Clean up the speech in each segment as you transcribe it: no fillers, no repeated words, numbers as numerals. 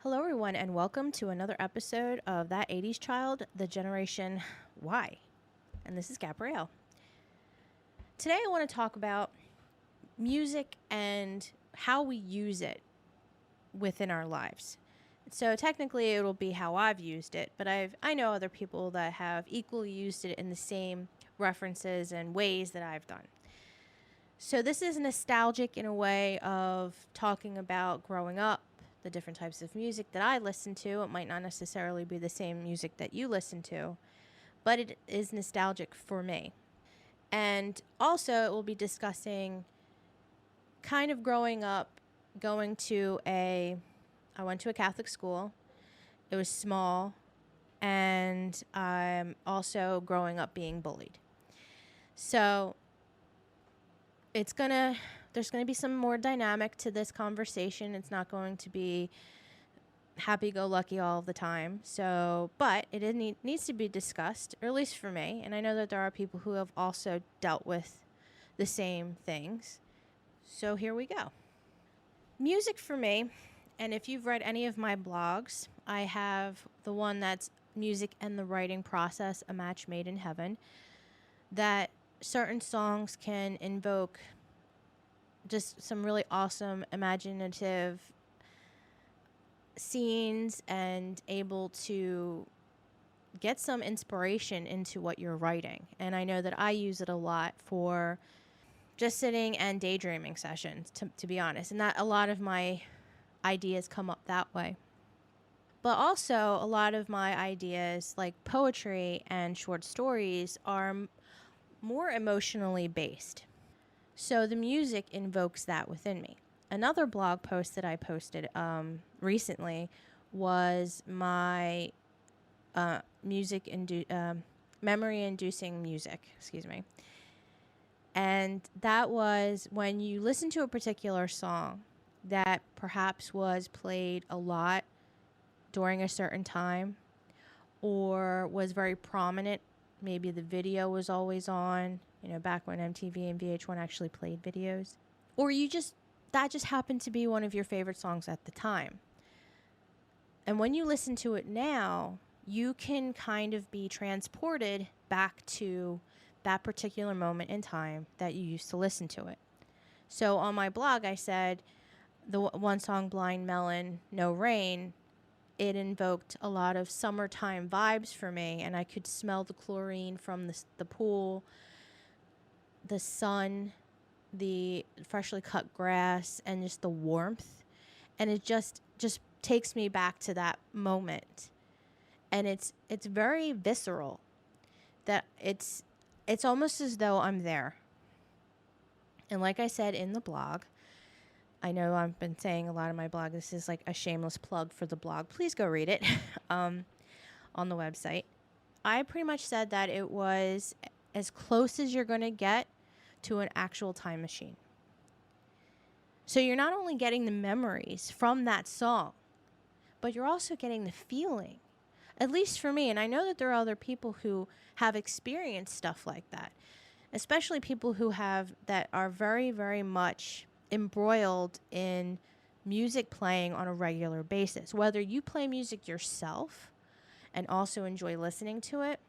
Hello, everyone, and welcome to another episode of That 80s Child, the Generation Y. And this is Gabrielle. Today, I want to talk about music and how we use it within our lives. So, technically, it'll be how I've used it, but I know other people that have equally used it in the same references and ways that I've done. So, this is nostalgic in a way of talking about growing up, the different types of music that I listen to. It might not necessarily be the same music that you listen to, but it is nostalgic for me. And also, it will be discussing kind of growing up, I went to a Catholic school. It was small, and I'm also growing up being bullied. So, there's going to be some more dynamic to this conversation. It's not going to be happy-go-lucky all the time. But it needs to be discussed, or at least for me. And I know that there are people who have also dealt with the same things. So here we go. Music for me, and if you've read any of my blogs, I have the one that's Music and the Writing Process, A Match Made in Heaven, that certain songs can invoke just some really awesome, imaginative scenes and able to get some inspiration into what you're writing. And I know that I use it a lot for just sitting and daydreaming sessions, to be honest. And that a lot of my ideas come up that way. But also, a lot of my ideas, like poetry and short stories, are more emotionally based. So the music invokes that within me. Another blog post that I posted recently was my memory-inducing music, And that was when you listen to a particular song that perhaps was played a lot during a certain time or was very prominent. Maybe the video was always on, back when MTV and VH1 actually played videos. Or that just happened to be one of your favorite songs at the time. And when you listen to it now, you can kind of be transported back to that particular moment in time that you used to listen to it. So on my blog, I said the one song, Blind Melon, No Rain, it invoked a lot of summertime vibes for me, and I could smell the chlorine from the pool, the sun, the freshly cut grass, and just the warmth. And it just takes me back to that moment. And it's very visceral. That it's almost as though I'm there. And like I said in the blog, I know I've been saying a lot in my blog, this is like a shameless plug for the blog. Please go read it on the website. I pretty much said that it was as close as you're going to get to an actual time machine. So you're not only getting the memories from that song, but you're also getting the feeling. At least for me, and I know that there are other people who have experienced stuff like that, especially people that are very, very much embroiled in music playing on a regular basis. Whether you play music yourself and also enjoy listening to it,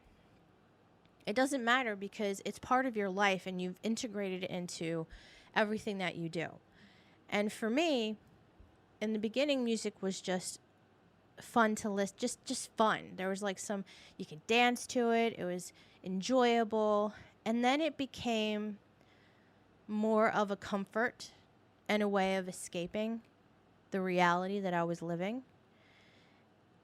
it doesn't matter because it's part of your life and you've integrated it into everything that you do. And for me, in the beginning, music was just fun to listen, just fun. There was like you could dance to it. It was enjoyable. And then it became more of a comfort and a way of escaping the reality that I was living.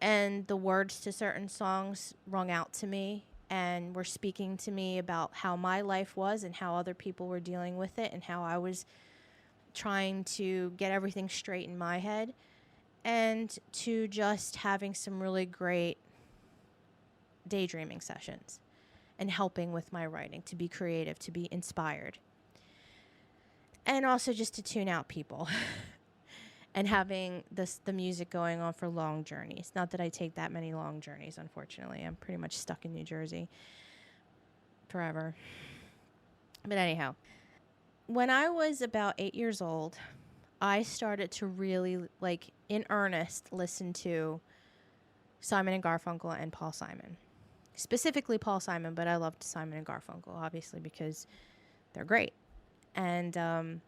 And the words to certain songs rung out to me and were speaking to me about how my life was and how other people were dealing with it and how I was trying to get everything straight in my head, and to just having some really great daydreaming sessions and helping with my writing, to be creative, to be inspired. And also just to tune out people and having the music going on for long journeys. Not that I take that many long journeys, unfortunately. I'm pretty much stuck in New Jersey forever. But anyhow, when I was about 8 years old, I started to really in earnest, listen to Simon and Garfunkel and Paul Simon. Specifically Paul Simon, but I loved Simon and Garfunkel, obviously, because they're great. And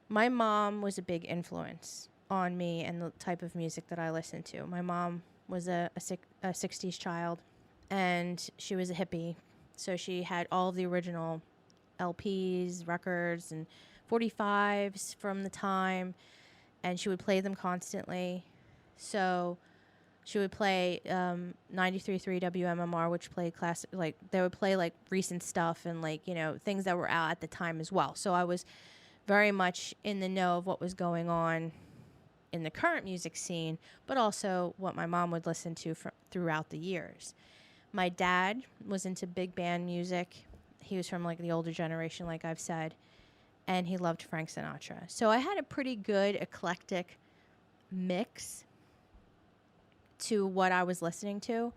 my mom was a big influence on me and the type of music that I listened to. My mom was a 60s child, and she was a hippie. So she had all of the original LPs, records, and 45s from the time, and she would play them constantly. So she would play 93.3 WMMR, which played classic, like they would play like recent stuff and like, you know, things that were out at the time as well. So I was very much in the know of what was going on in the current music scene, but also what my mom would listen to throughout the years. My dad was into big band music. He was from like the older generation, like I've said, and he loved Frank Sinatra. So I had a pretty good eclectic mix to what I was listening to.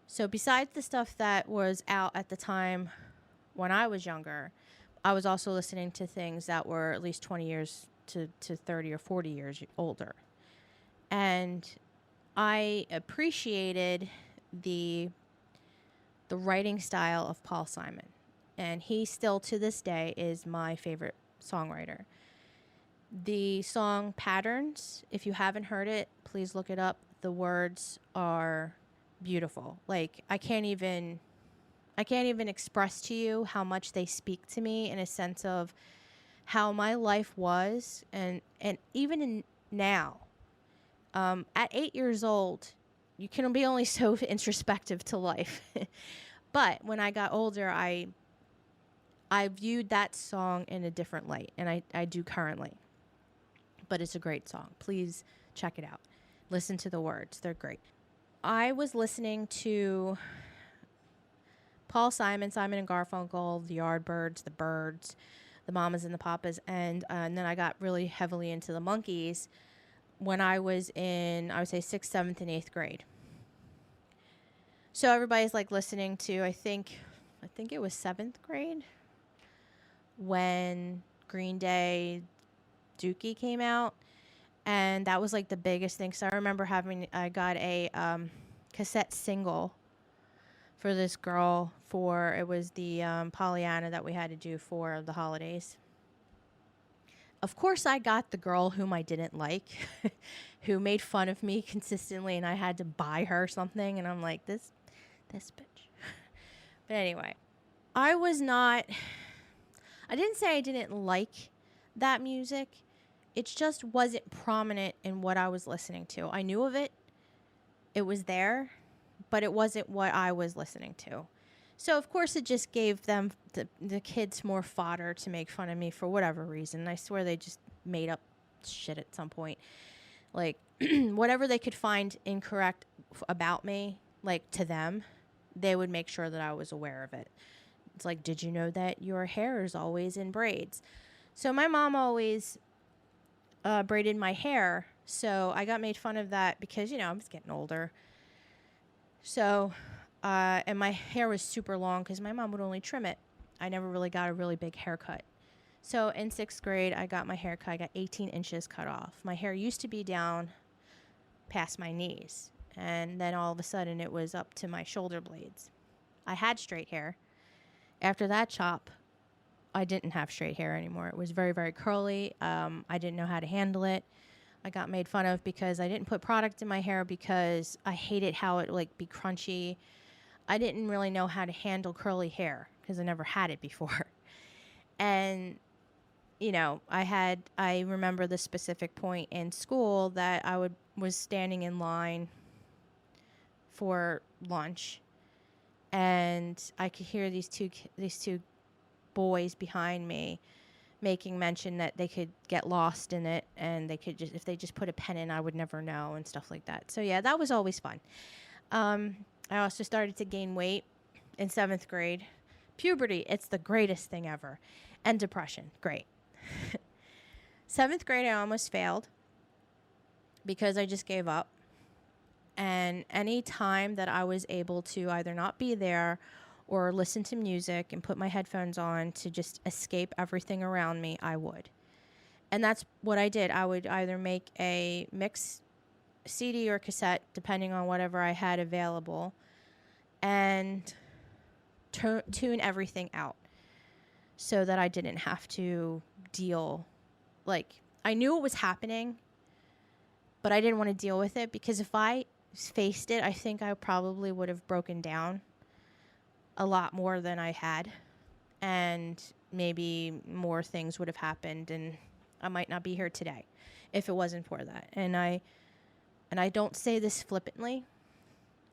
So besides the stuff that was out at the time when I was younger, I was also listening to things that were at least 20 years to 30 or 40 years older. And I appreciated the writing style of Paul Simon. And he still, to this day, is my favorite songwriter. The song Patterns, if you haven't heard it, please look it up. The words are beautiful. Like, I can't even express to you how much they speak to me in a sense of how my life was, and even now, at 8 years old, you can be only so introspective to life. But when I got older, I viewed that song in a different light, and I do currently. But it's a great song. Please check it out. Listen to the words. They're great. I was listening to Paul Simon, Simon and Garfunkel, the Yardbirds, the Byrds, the Mamas and the Papas, and then I got really heavily into the Monkees when I was in, I would say, 6th, 7th, and 8th grade. So everybody's like listening to, I think it was 7th grade when Green Day Dookie came out, and that was like the biggest thing. So I remember I got a cassette single for this girl it was the Pollyanna that we had to do for the holidays. Of course, I got the girl whom I didn't like, who made fun of me consistently, and I had to buy her something, and I'm like, this bitch. But anyway, I didn't say I didn't like that music. It just wasn't prominent in what I was listening to. I knew of it. It was there, but it wasn't what I was listening to. So, of course, it just gave them, the kids, more fodder to make fun of me for whatever reason. I swear they just made up shit at some point. Like, whatever they could find incorrect about me, like, to them, they would make sure that I was aware of it. It's like, did you know that your hair is always in braids? So my mom always braided my hair, so I got made fun of that because, I was getting older. So, and my hair was super long because my mom would only trim it. I never really got a really big haircut. So in 6th grade, I got my hair cut. I got 18 inches cut off. My hair used to be down past my knees, and then all of a sudden it was up to my shoulder blades. I had straight hair. After that chop, I didn't have straight hair anymore. It was very, very curly. I didn't know how to handle it. I got made fun of because I didn't put product in my hair because I hated how it be crunchy. I didn't really know how to handle curly hair because I never had it before. And, I remember the specific point in school that I was standing in line for lunch, and I could hear these two boys behind me making mention that they could get lost in it, and they could if they just put a pen in, I would never know, and stuff like that. So yeah, that was always fun. I also started to gain weight in 7th grade. Puberty, it's the greatest thing ever. And depression, great. 7th grade, I almost failed because I just gave up. And any time that I was able to either not be there or listen to music and put my headphones on to just escape everything around me, I would. And that's what I did. I would either make a mix CD or cassette, depending on whatever I had available, and tune everything out so that I didn't have to deal. Like, I knew it was happening, but I didn't want to deal with it, because if I faced it, I think I probably would have broken down a lot more than I had, and maybe more things would have happened, and I might not be here today if it wasn't for that. And I don't say this flippantly.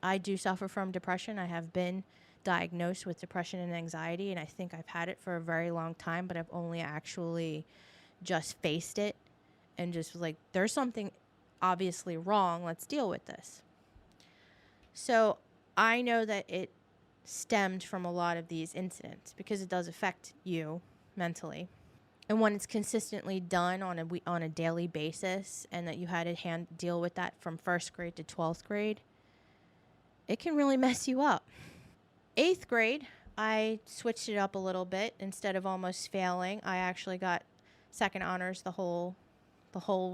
I do suffer from depression. I have been diagnosed with depression and anxiety, and I think I've had it for a very long time, but I've only actually just faced it and just was like, there's something obviously wrong. Let's deal with this. So I know that it stemmed from a lot of these incidents, because it does affect you mentally. And when it's consistently done on a daily basis, and that you had to deal with that from 1st grade to 12th grade, it can really mess you up. 8th grade, I switched it up a little bit. Instead of almost failing, I actually got second honors the whole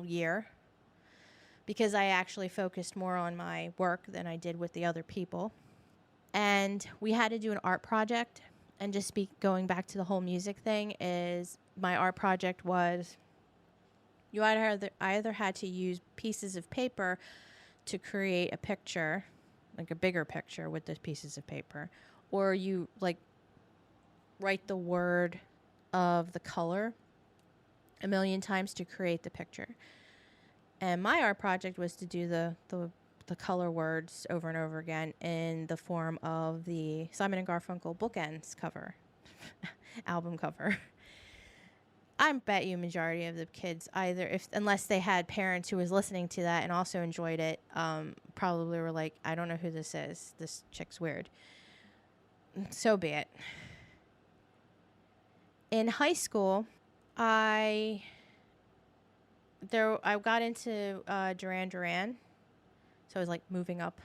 year, because I actually focused more on my work than I did with the other people. And we had to do an art project. And just going back to the whole music thing, is my art project was, you either had to use pieces of paper to create a picture, like a bigger picture with those pieces of paper, or you like write the word of the color a million times to create the picture. And my art project was to do the color words over and over again in the form of the Simon and Garfunkel Bookends cover, album cover. I bet you majority of the kids, unless they had parents who was listening to that and also enjoyed it, probably were like, I don't know who this is. This chick's weird. So be it. In high school, I got into Duran Duran. So I was like moving up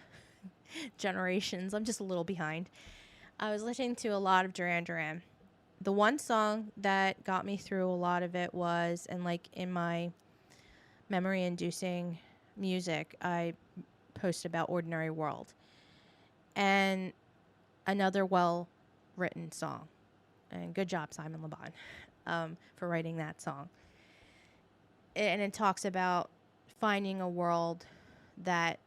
generations. I'm just a little behind. I was listening to a lot of Duran Duran. The one song that got me through a lot of it was, and like in my memory-inducing music, I post about Ordinary World. And another well-written song. And good job, Simon Le Bon, for writing that song. And it talks about finding a world that,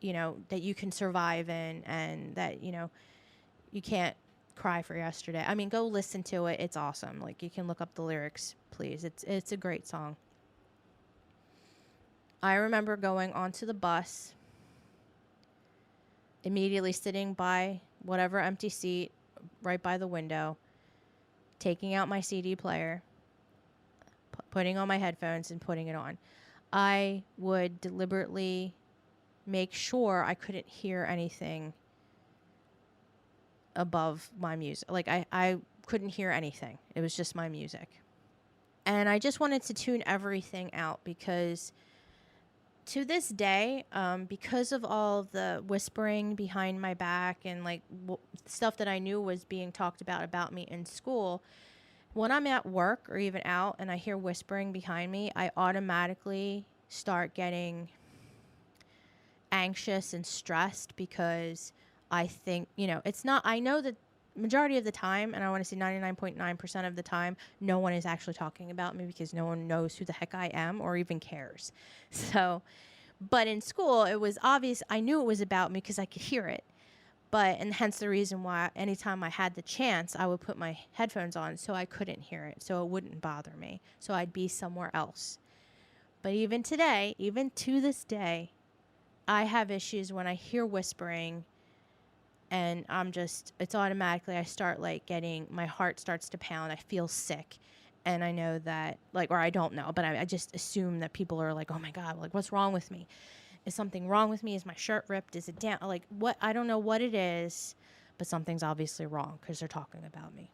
that you can survive in, and that, you can't cry for yesterday. I mean, go listen to it. It's awesome. Like, you can look up the lyrics, please. It's a great song. I remember going onto the bus, immediately sitting by whatever empty seat right by the window, taking out my CD player, putting on my headphones and putting it on. I would deliberately make sure I couldn't hear anything above my music. Like, I couldn't hear anything. It was just my music. And I just wanted to tune everything out, because to this day, because of all the whispering behind my back and like stuff that I knew was being talked about me in school, when I'm at work or even out and I hear whispering behind me, I automatically start getting anxious and stressed, because I think, it's not, I know that majority of the time, and I want to say 99.9% of the time, no one is actually talking about me, because no one knows who the heck I am or even cares. So, but in school, it was obvious. I knew it was about me because I could hear it. And hence the reason why anytime I had the chance, I would put my headphones on so I couldn't hear it, so it wouldn't bother me. So I'd be somewhere else. But even today, even to this day, I have issues when I hear whispering, and it's automatically, I start like my heart starts to pound. I feel sick. And I know that, or I don't know, but I just assume that people are like, oh my God, like, what's wrong with me? Is something wrong with me? Is my shirt ripped? Is it down? Like, what? I don't know what it is, but something's obviously wrong, because they're talking about me.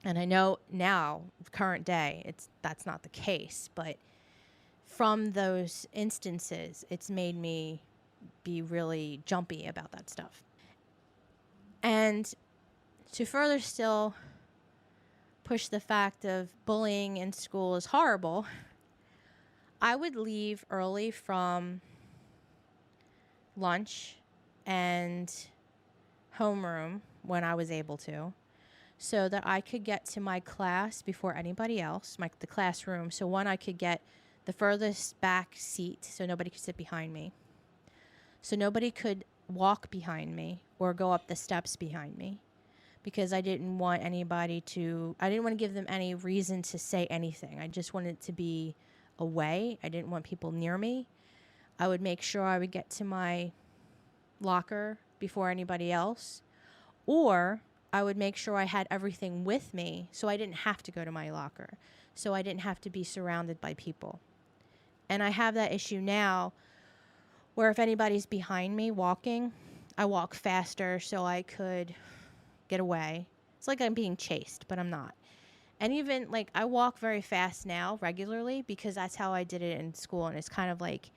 And I know now, current day, that's not the case. But from those instances, it's made me be really jumpy about that stuff. And to further still push the fact of bullying in school is horrible, I would leave early from lunch and homeroom when I was able to, so that I could get to my class before anybody else, the classroom. So one, I could get the furthest back seat so nobody could sit behind me. So nobody could walk behind me or go up the steps behind me, because I didn't want I didn't want to give them any reason to say anything. I just wanted to be away. I didn't want people near me. I would make sure I would get to my locker before anybody else, or I would make sure I had everything with me so I didn't have to go to my locker, so I didn't have to be surrounded by people. And I have that issue now where if anybody's behind me walking, I walk faster so I could get away. It's like I'm being chased, but I'm not. And even like I walk very fast now regularly because that's how I did it in school, and it's kind of like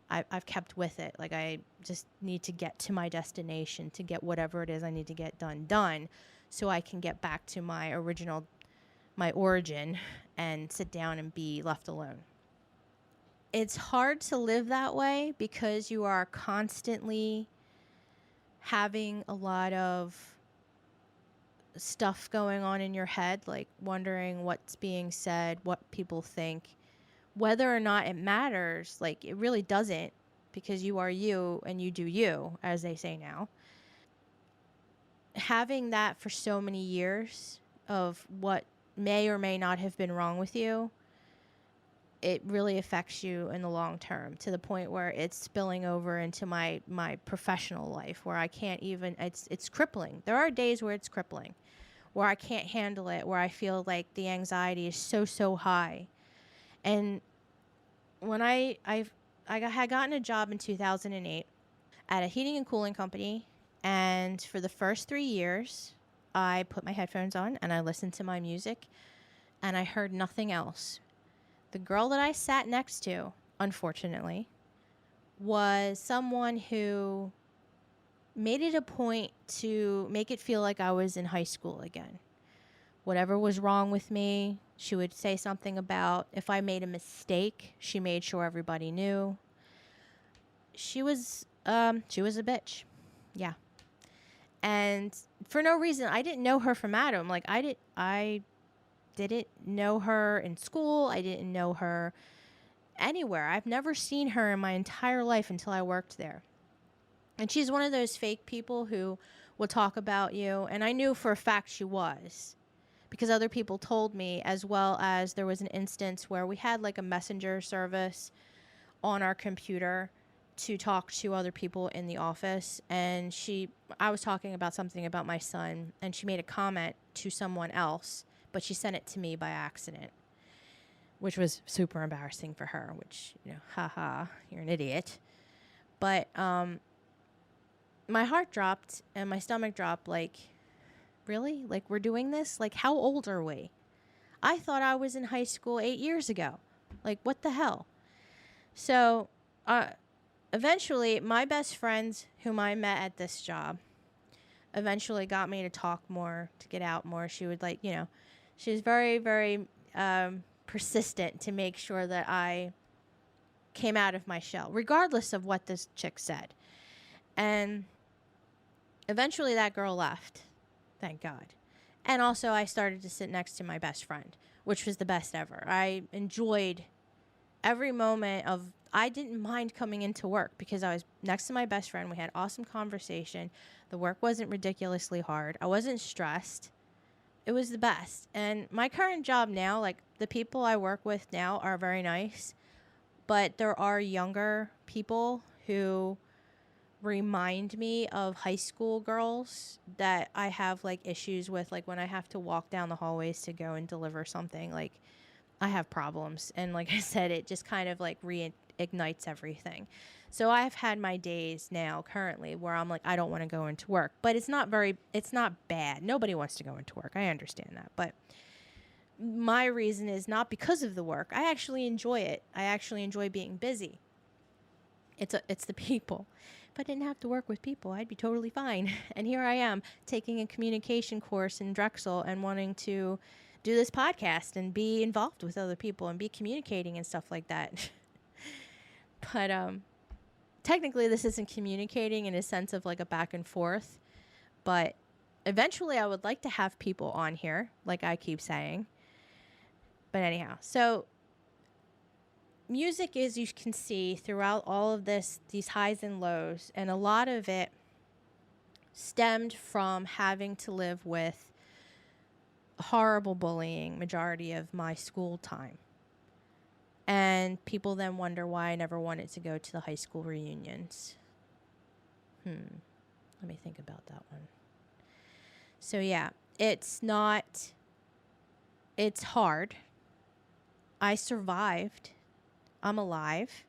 I've kept with it. Like I just need to get to my destination to get whatever it is I need to get done so I can get back to my origin and sit down and be left alone. It's hard to live that way because you are constantly having a lot of stuff going on in your head, like wondering what's being said, what people think. Whether or not it matters, like it really doesn't, because you are you and you do you, as they say now. Having that for so many years of what may or may not have been wrong with you, it really affects you in the long term, to the point where it's spilling over into my professional life, where I can't even, it's crippling. There are days where it's crippling, where I can't handle it, where I feel like the anxiety is so high. And when I had gotten a job in 2008 at a heating and cooling company, and for the first 3 years, I put my headphones on and I listened to my music, and I heard nothing else. The girl that I sat next to, unfortunately, was someone who made it a point to make it feel like I was in high school again. Whatever was wrong with me, she would say something about. If I made a mistake, she made sure everybody knew. She was a bitch. Yeah. And for no reason. I didn't know her from Adam. Like I didn't know her in school. I didn't know her anywhere. I've never seen her in my entire life until I worked there. And she's one of those fake people who will talk about you. And I knew for a fact she was, because other people told me, as well as there was an instance where we had like a messenger service on our computer to talk to other people in the office. And I was talking about something about my son, and she made a comment to someone else, but she sent it to me by accident, which was super embarrassing for her, which, haha, you're an idiot. But my heart dropped and my stomach dropped, like, really? Like, we're doing this? Like, how old are we? I thought I was in high school 8 years ago. Like, what the hell? So, eventually, my best friends whom I met at this job eventually got me to talk more, to get out more. She would, she was very, very persistent to make sure that I came out of my shell, regardless of what this chick said. And eventually that girl left. Thank God. And also I started to sit next to my best friend, which was the best ever. I enjoyed every moment of, I didn't mind coming into work because I was next to my best friend. We had awesome conversation. The work wasn't ridiculously hard. I wasn't stressed. It was the best. And my current job now, like the people I work with now are very nice, but there are younger people who remind me of high school girls that I have like issues with, like when I have to walk down the hallways to go and deliver something, like I have problems. And like I said, it just kind of like reignites everything. So I've had my days now currently where I'm like, I don't want to go into work, but it's not bad. Nobody wants to go into work. I understand that. But my reason is not because of the work. I actually enjoy it. I actually enjoy being busy. It's the people. If I didn't have to work with people, I'd be totally fine. And here I am taking a communication course in Drexel and wanting to do this podcast and be involved with other people and be communicating and stuff like that. But technically this isn't communicating in a sense of like a back and forth, but eventually I would like to have people on here, like I keep saying. But anyhow, so music is, you can see throughout all of this, these highs and lows, and a lot of it stemmed from having to live with horrible bullying majority of my school time. And people then wonder why I never wanted to go to the high school reunions. Let me think about that one. So yeah, it's hard. I survived. I'm alive.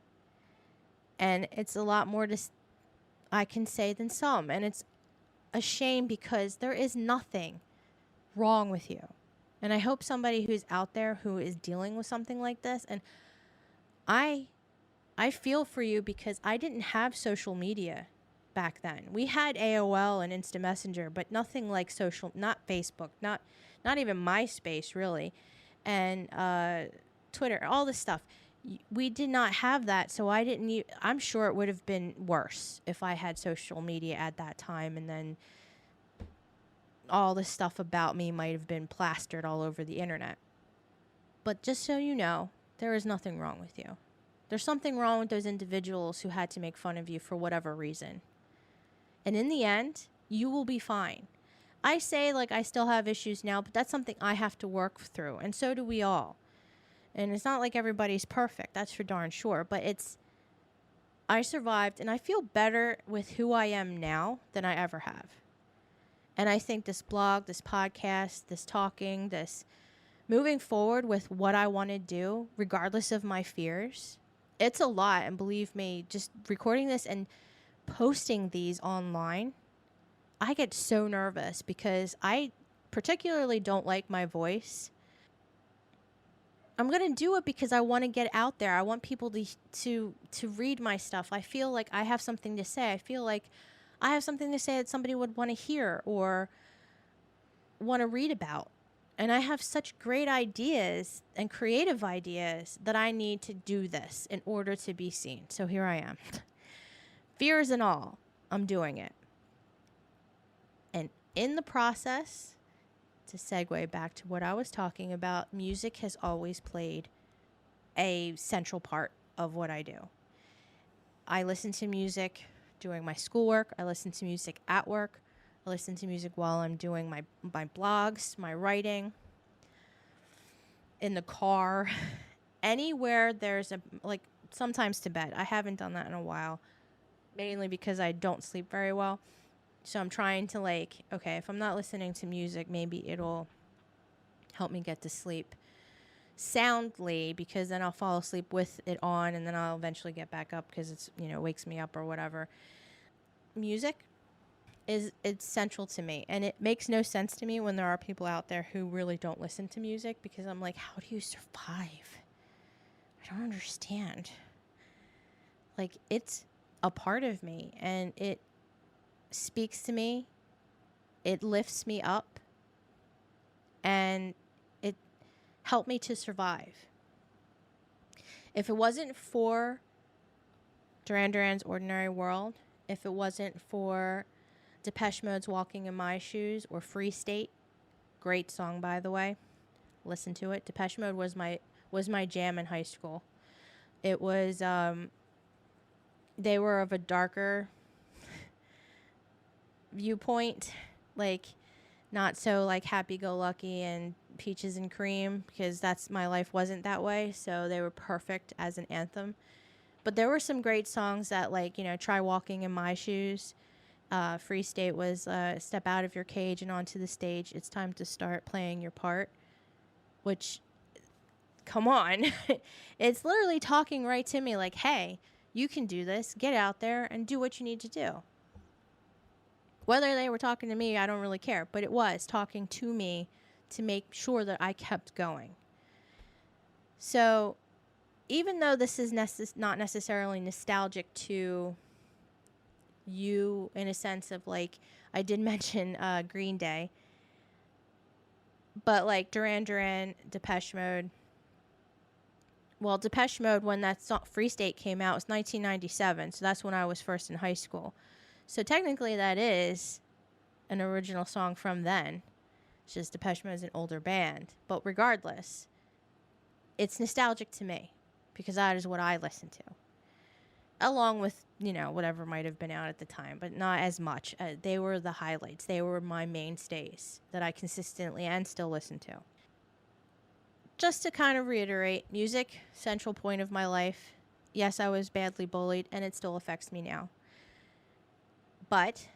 And it's a lot more I can say than some. And it's a shame because there is nothing wrong with you. And I hope somebody who's out there who is dealing with something like this, and I feel for you because I didn't have social media back then. We had AOL and Instant Messenger, but nothing like social, not Facebook, not even MySpace really, and Twitter, all this stuff. We did not have that, so I'm sure it would have been worse if I had social media at that time, and then all this stuff about me might have been plastered all over the internet. But just so you know, there is nothing wrong with you. There's something wrong with those individuals who had to make fun of you for whatever reason. And in the end, you will be fine. I say like I still have issues now, but that's something I have to work through, and so do we all. And it's not like everybody's perfect, that's for darn sure, but I survived, and I feel better with who I am now than I ever have. And I think this blog, this podcast, this talking, this moving forward with what I want to do, regardless of my fears, it's a lot. And believe me, just recording this and posting these online, I get so nervous because I particularly don't like my voice. I'm going to do it because I want to get out there. I want people to read my stuff. I feel like I have something to say. I feel like I have something to say that somebody would want to hear or want to read about. And I have such great ideas and creative ideas that I need to do this in order to be seen. So here I am. Fears and all, I'm doing it. And in the process, to segue back to what I was talking about, music has always played a central part of what I do. I listen to music doing my schoolwork. I listen to music at work. I listen to music while I'm doing my blogs, my writing, in the car, anywhere there's sometimes to bed. I haven't done that in a while, mainly because I don't sleep very well. So I'm trying to okay, if I'm not listening to music, maybe it'll help me get to sleep soundly, because then I'll fall asleep with it on, and then I'll eventually get back up because it's, wakes me up or whatever. Music it's central to me, and it makes no sense to me when there are people out there who really don't listen to music, because I'm like, how do you survive? I don't understand. It's a part of me, and it speaks to me, it lifts me up, and it helped me to survive. If it wasn't for Duran Duran's Ordinary World, if it wasn't for Depeche Mode's Walking in My Shoes or Free State, great song by the way, listen to it. Depeche Mode was my jam in high school. It was they were of a darker viewpoint, not so happy-go-lucky and peaches and cream, because my life wasn't that way, so they were perfect as an anthem. But there were some great songs that Try Walking in My Shoes. Free State was Step Out of Your Cage and Onto the Stage. It's time to start playing your part, which, come on. It's literally talking right to me hey, you can do this. Get out there and do what you need to do. Whether they were talking to me, I don't really care, but it was talking to me to make sure that I kept going. So even though this is not necessarily nostalgic to you in a sense of I did mention Green Day, But like Duran Duran, Depeche Mode. Well, Depeche Mode, when that song Free State came out, was 1997. So that's when I was first in high school. So technically, that is an original song from then. It's just Depeche Mode is an older band. But regardless, it's nostalgic to me because that is what I listen to. Along with, whatever might have been out at the time, but not as much. They were the highlights. They were my mainstays that I consistently and still listen to. Just to kind of reiterate, music, central point of my life. Yes, I was badly bullied, and it still affects me now. But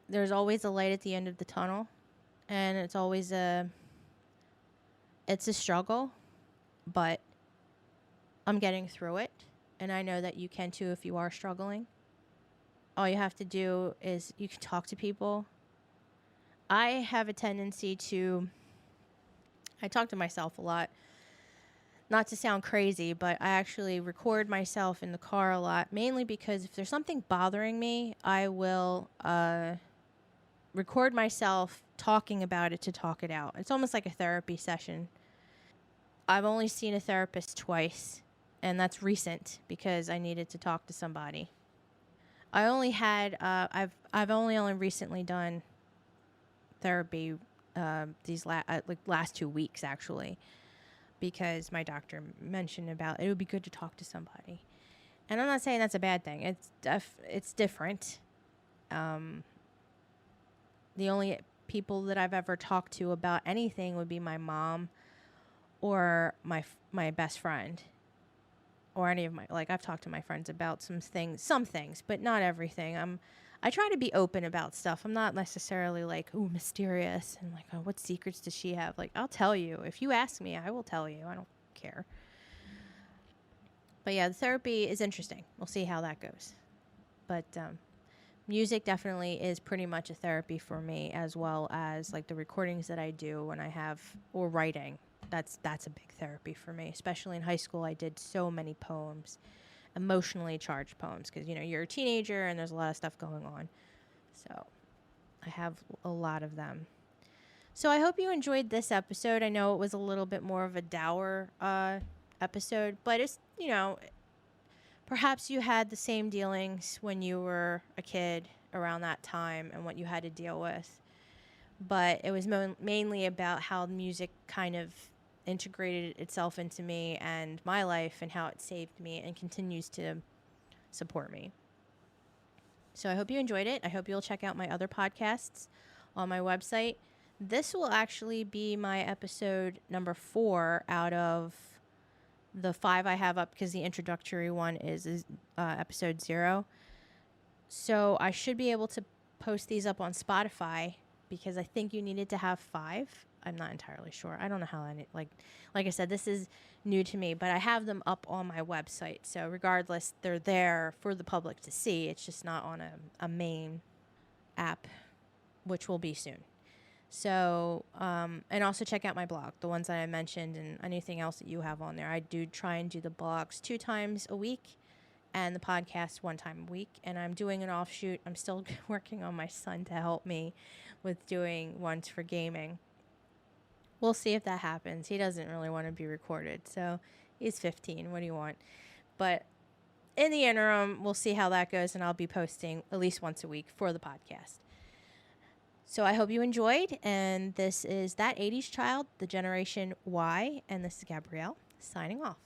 there's always a light at the end of the tunnel, and it's a struggle, but I'm getting through it, and I know that you can too if you are struggling. All you have to do is you can talk to people. I have a tendency I talk to myself a lot. Not to sound crazy, but I actually record myself in the car a lot, mainly because if there's something bothering me, I will record myself talking about it to talk it out. It's almost like a therapy session. I've only seen a therapist twice, and that's recent because I needed to talk to somebody. I only had I've only recently done therapy these last 2 weeks actually, because my doctor mentioned about it would be good to talk to somebody. And I'm not saying that's a bad thing. It's different. The only people that I've ever talked to about anything would be my mom or my best friend, or any of my, like, I've talked to my friends about some things, but not everything. I try to be open about stuff. I'm not necessarily like, ooh, mysterious and like, oh, what secrets does she have? Like, I'll tell you. If you ask me, I will tell you. I don't care. But yeah, the therapy is interesting. We'll see how that goes. But music definitely is pretty much a therapy for me, as well as like the recordings that I do when I have, or writing. That's a big therapy for me. Especially in high school, I did so many poems, emotionally charged poems, because you're a teenager and there's a lot of stuff going on. So I have a lot of them. So I hope you enjoyed this episode. I know it was a little bit more of a dour episode, but it's, perhaps you had the same dealings when you were a kid around that time and what you had to deal with. But it was mainly about how music kind of integrated itself into me and my life, and how it saved me and continues to support me. So I hope you enjoyed it. I hope you'll check out my other podcasts on my website. This will actually be my episode number 4 out of the 5 I have up, because the introductory one is episode 0. So I should be able to post these up on Spotify, because I think you needed to have 5. I'm not entirely sure. I don't know how like I said, this is new to me, but I have them up on my website. So regardless, they're there for the public to see. It's just not on a main app, which will be soon. So, and also check out my blog, the ones that I mentioned, and anything else that you have on there. I do try and do the blogs 2 times a week and the podcast 1 time a week. And I'm doing an offshoot. I'm still working on my son to help me with doing ones for gaming. We'll see if that happens. He doesn't really want to be recorded. So he's 15. What do you want? But in the interim, we'll see how that goes. And I'll be posting at least once a week for the podcast. So I hope you enjoyed, and this is That 80s Child, the Generation Y, and this is Gabrielle, signing off.